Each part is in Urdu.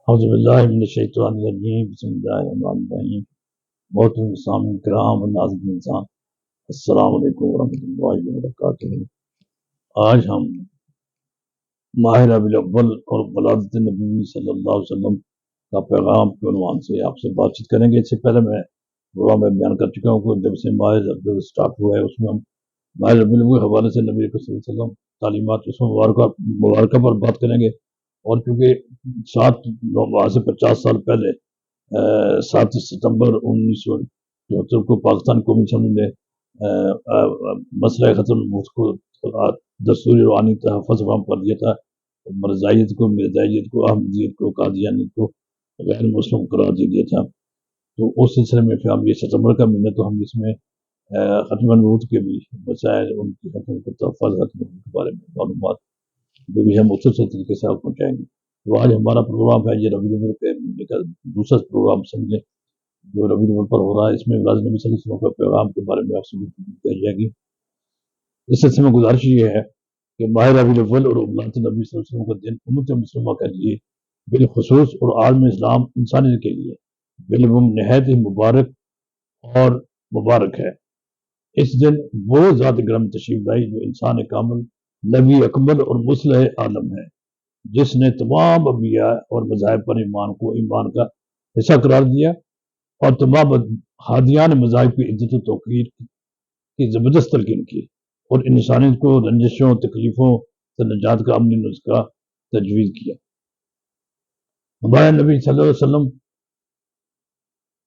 اعوذ باللہ من الشیطان الرجیم بسم اللہ الرحمن الرحیم محترم سامعین کرام و ناظرین انسان السلام علیکم ورحمۃ اللہ وبرکاتہ۔ آج ہم ماہ ربیع الاول اور ولادت نبی صلی اللہ علیہ وسلم کا پیغام کے عنوان سے آپ سے بات چیت کریں گے۔ اس سے پہلے میں پروگرام میں بیان کر چکا ہوں کہ جب سے ماہ ربیع الاول سٹارٹ ہوا ہے اس میں ہم ماہ ربیع الاول کے حوالے سے نبی کریم صلی اللہ علیہ وسلم تعلیمات اس مبارکہ پر بات کریں گے، اور کیونکہ 50 سال پہلے 7 ستمبر 1974 کو پاکستان قومی اسمبلی نے مسئلہ ختم کو دستوری روحانی تحفظ فراہم کر دیا تھا۔ مرزائیت کو، مرزائیت کو، احمدیت کو، قادیانیت کو غیر مسلم قرار دے دیا تھا۔ تو اس سلسلے میں پھر ہم یہ ستمبر کا مہینہ تو ہم اس میں ختم نبوت کے بھی مسائل، ان کی ختم کے تحفظ، ختم کے بارے میں معلومات جو بھی ہم مسلسل طریقے سے آپ پہنچائیں گے۔ تو آج ہمارا پروگرام ہے یہ ربیع الاول کے مہینے کا دوسرا پروگرام سمجھیں جو ربیع الاول پر ہو رہا ہے۔ اس میں ولادت نبی صلی اللہ علیہ وسلم کا پیغام کے بارے میں آپ سے گفتگو کی جائے گی۔ اس سلسلے میں گزارش یہ ہے کہ ماہ ربیع الاول اور ولادت نبی صلی اللہ علیہ وسلم کا دن امت مسلمہ کے لیے بالخصوص اور عالم اسلام انسانیت کے لیے بالعموم نہایت ہی مبارک ہے۔ اس دن وہ ذات گرم تشریف لائی جو انسان کامل، نبی اکمل اور مصلح عالم ہے، جس نے تمام انبیاء اور مذاہب پر ایمان کو ایمان کا حصہ قرار دیا اور تمام ہادیان مذاہب کی عزت و توقیر کی زبردست تلقین کی، اور انسانیت کو رنجشوں تکلیفوں سے نجات کا عملی نسخہ تجویز کیا۔ ہمارے نبی صلی اللہ علیہ وسلم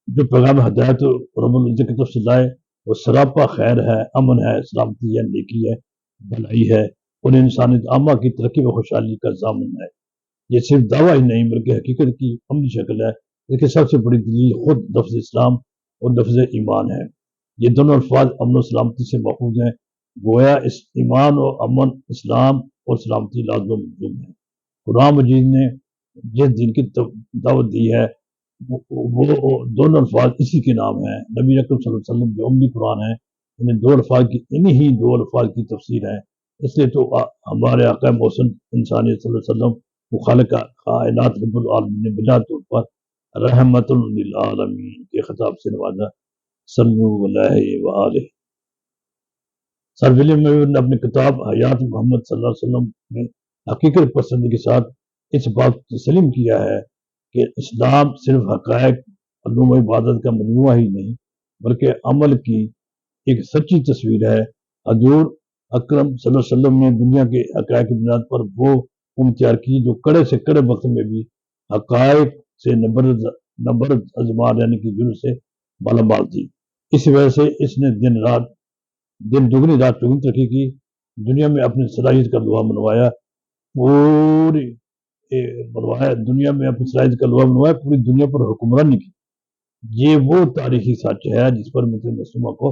جو پیغام ہدایت رب العزت کی طرف سے لائے وہ سراپا خیر ہے، امن ہے، سلامتی ہے، نیکی ہے، بھلائی ہے، اور انسانیت عامہ کی ترقی و خوشحالی کا ضامن ہے۔ یہ صرف دعویٰ ہی نہیں بلکہ حقیقت کی عملی شکل ہے۔ اس کی سب سے بڑی دلیل خود لفظ اسلام اور لفظ ایمان ہے۔ یہ دونوں الفاظ امن و سلامتی سے ماخوذ ہیں، گویا اس ایمان و امن، اسلام اور سلامتی لازم و ملزوم ہے۔ قرآن مجید نے جس دین کی دعوت دی ہے وہ دونوں الفاظ اسی کے نام ہیں۔ نبی اکرم صلی اللہ علیہ وسلم جو املی قرآن ہے، انہیں انہی دو الفاظ کی تفسیر ہے۔ اس لیے تو ہمارے آقا محسن انسانیت صلی اللہ علیہ وسلم خالق کائنات رب العالمین نے بلا طور پر رحمت للعالمین کے خطاب سے نوازا۔ صلو علیہ وآلہ۔ سر ولیم نے اپنی کتاب حیات محمد صلی اللہ علیہ وسلم میں حقیقت پسندی کے ساتھ اس بات تسلیم کیا ہے کہ اسلام صرف حقائق، علوم و عبادت کا مجموعہ ہی نہیں بلکہ عمل کی ایک سچی تصویر ہے۔ حضور اکرم صلی اللہ علیہ وسلم نے دنیا کے حقائق کی بنیاد پر وہ قوم تیار کی جو کڑے سے کڑے وقت میں بھی حقائق سے نبرد ازمار یعنی کہ جرم سے مالا مال تھی۔ اس وجہ سے اس نے دن دگنی رات چگنی ترقی کی، دنیا میں اپنی صلاحیت کا لوہا منوایا، پوری دنیا پر حکمرانی کی۔ یہ وہ تاریخی سچ ہے جس پر مسلم مسلمہ کو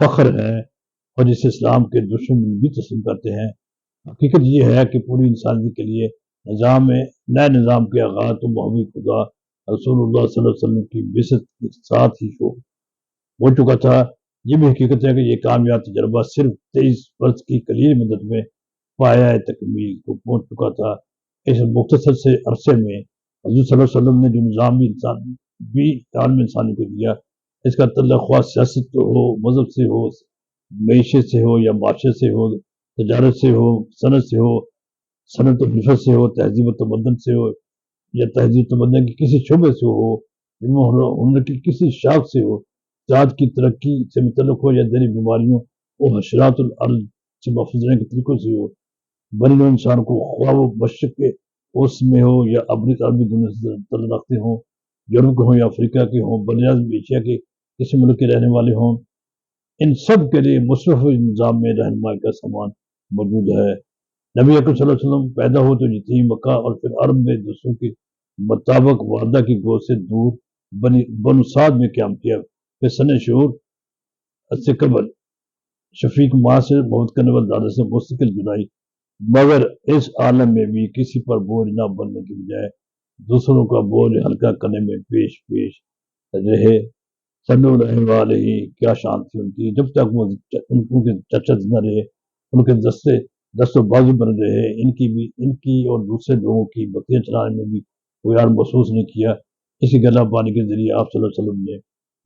فخر ہے اور جسے اسلام کے دشمن بھی تسلیم کرتے ہیں۔ حقیقت یہ ہے کہ پوری انسانیت کے لیے نئے نظام کے آغاز تو محمد خدا رسول اللہ صلی اللہ علیہ وسلم کی بعثت کے ساتھ ہی ہو چکا تھا۔ یہ بھی حقیقت ہے کہ یہ کامیاب تجربہ صرف 23 برس کی قلیل مدت میں پایہ تکمیل کو پہنچ چکا تھا۔ اس مختصر سے عرصے میں حضور صلی اللہ علیہ وسلم نے جو نظام بھی عالم انسانی کو دیا، اس کا تعلق خواہ سیاست ہو، مذہب سے ہو، معیشت سے ہو یا معاشرت سے ہو، تجارت سے ہو، صنعت و حرفت سے ہو، تہذیب و تمدن سے ہو یا تہذیب و تمدن کی کسی شعبے سے ہو، علم و ہنر کی کسی شاخ سے ہو، ذات کی ترقی سے متعلق ہو یا ذہنی بیماریوں اور حشرات الارض سے محفوظ رہنے کے طریقوں سے ہو، بنی انسان کو خواہ و مشرق کے اوس میں ہو یا عربی دنیا سے تعلق رکھتے ہوں، یورپ کے ہوں یا افریقہ کے ہوں، بنیاد ایشیا کے کسی ملک کے رہنے والے ہوں، ان سب کے لیے مصرف نظام میں رہنمائی کا سامان موجود ہے۔ نبی اکرم صلی اللہ علیہ وسلم پیدا ہو تو یتیم مکہ اور پھر عرب میں دوسروں کے مطابق والدہ کی گود سے دور بنو سعد میں قیام کیا، پھر سن شعور سے قبل شفیق ماں سے محبت کرنے والے دادا سے مستقل جدائی، مگر اس عالم میں بھی کسی پر بوجھ نہ بننے کی بجائے دوسروں کا بوجھ ہلکا کرنے میں پیش رہے۔ صلی اللہ علیہ، کیا شان تھی ان کی، جب تک ان کے چچا زندہ رہے، ان کے دست و بازو بن رہے، ان کی اور دوسرے لوگوں کی بکریاں چلانے میں بھی کوئی اور محسوس نہیں کیا۔ اسی گلہ بانی کے ذریعے آپ صلی اللہ علیہ وسلم نے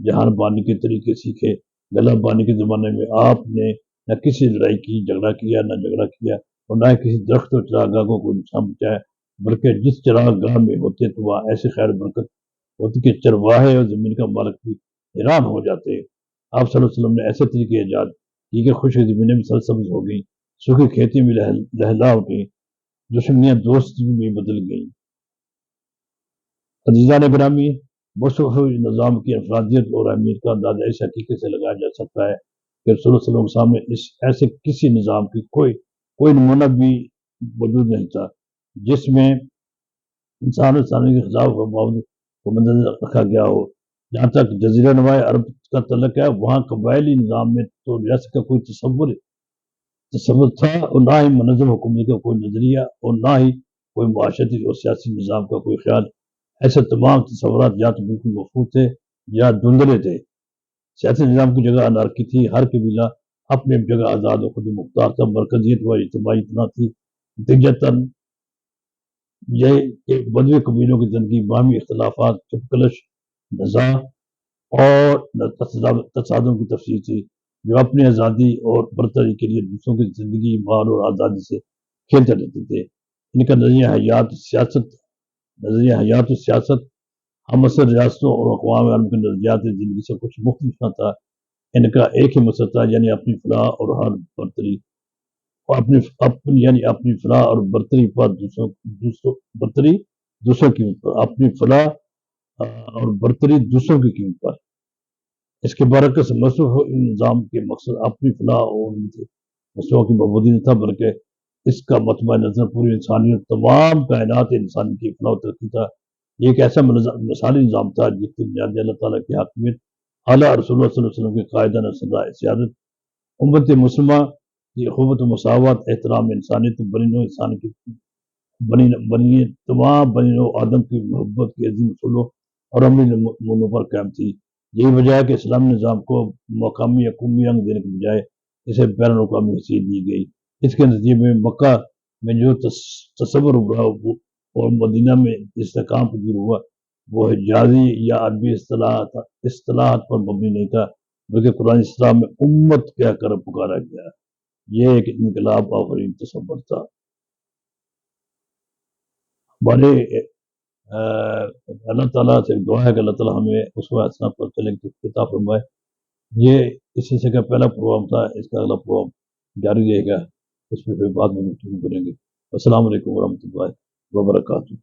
جہان بانی کے طریقے سیکھے۔ گلہ بانی کے زمانے میں آپ نے نہ کسی لڑائی کی جھگڑا کیا، نہ جھگڑا کیا، اور نہ کسی درخت اور چراگاہوں کو نقصان پہنچایا، بلکہ جس چراغ گاہ میں ہوتے تو وہاں ایسی خیر برکت ہوتی کہ چرواہے اور زمین کا مالک بھی حیران ہو جاتے۔ آپ صلی اللہ علیہ وسلم نے ایسے طریقے ایجاد کی کہ خشک زمینیں بھی سرسبز ہو گئیں، سوکھی کھیتی میں لہلا اٹھی، دشمنیاں دوست میں بدل گئیں۔ عزیزان گرامی، مصطفی نظام کی افرادیت اور اہمیت کا اندازہ اس حقیقت سے لگایا جا سکتا ہے کہ رسول اللہ صلی اللہ علیہ وسلم کے سامنے ایسے کسی نظام کی کوئی نمونہ بھی موجود نہیں تھا جس میں انسان اور انسانی کے خلاف کو مدنظر رکھا گیا ہو۔ جہاں تک جزیرہ نما عرب کا تعلق ہے، وہاں قبائلی نظام میں تو ریاست کا کوئی تصور تھا، اور نہ ہی منظم حکومت کا کوئی نظریہ، اور نہ ہی کوئی معاشرتی اور سیاسی نظام کا کوئی خیال۔ ایسے تمام تصورات یا تو بالکل مفہوم تھے یا دھندلے تھے۔ سیاسی نظام کی جگہ انارکی تھی، ہر قبیلہ اپنی جگہ آزاد و خود مختار تھا، مرکزیت و اجتماعی اتنا تھی۔ نتیجتاً یہ کہ بدوی قبیلوں کی زندگی باہمی اختلافات، چپکلش، نزاع اور تصادم کی تفسیر تھی، جو اپنی آزادی اور برتری کے لیے دوسروں کی زندگی، مال اور آزادی سے کھیلتے رہتے تھے۔ ان کا نظریہ حیات و سیاست ہم اثر ریاستوں اور اقوام عالم کے نظریات زندگی سے کچھ مختلف نہ تھا۔ ان کا ایک ہی مقصد تھا، یعنی اپنی فلاح اور ہر برتری، اپنی فلاح اور برتری پر دوسروں کی قیمت پر، اپنی فلاح اور برتری دوسروں کی قیمت پر۔ اس کے برعکس مصروف نظام کے مقصد اپنی فلاح اور مسلموں کی مبودی نہیں تھا، بلکہ اس کا مطمع نظر پوری انسانیت، تمام کائنات انسانی کی فلاح و ترقی تھا۔ یہ ایک ایسا مثالی نظام تھا جس کی بنیاد اللہ تعالیٰ کی حاکمیت، اعلیٰ رسول اللہ صلی اللہ علیہ وسلم کی قائدانہ سیادت، امت مسلمہ کی اخوت و مساوات، احترام انسانیت، تمام بنی نوع آدم کی محبت کی عظیم اصولوں اور عملی نمونوں پر قائم تھی۔ یہی وجہ ہے کہ اسلامی نظام کو مقامی یا قومی رنگ دینے کے بجائے اسے بین الاقوامی حیثیت دی گئی۔ اس کے نتیجے میں مکہ میں جو تصور ابھرا اور مدینہ میں استحکام پذیر ہوا، وہ حجازی یا عربی اصطلاحات پر مبنی نہیں تھا، بلکہ قرآن اسلام میں امت کہہ کر پکارا گیا۔ یہ ایک انقلاب آفرین تصور تھا۔ ہمارے اللہ تعالیٰ سے دعا ہے کہ اللہ تعالیٰ ہمیں اسوہ حسنہ پر چلنے کی عطا فرمائے۔ یہ اس سلسلے کا پہلا پروگرام تھا، اس کا اگلا پروگرام جاری رہے گا، اس میں پھر بعد میں گفتگو کریں گے۔ السلام علیکم ورحمۃ اللہ وبرکاتہ۔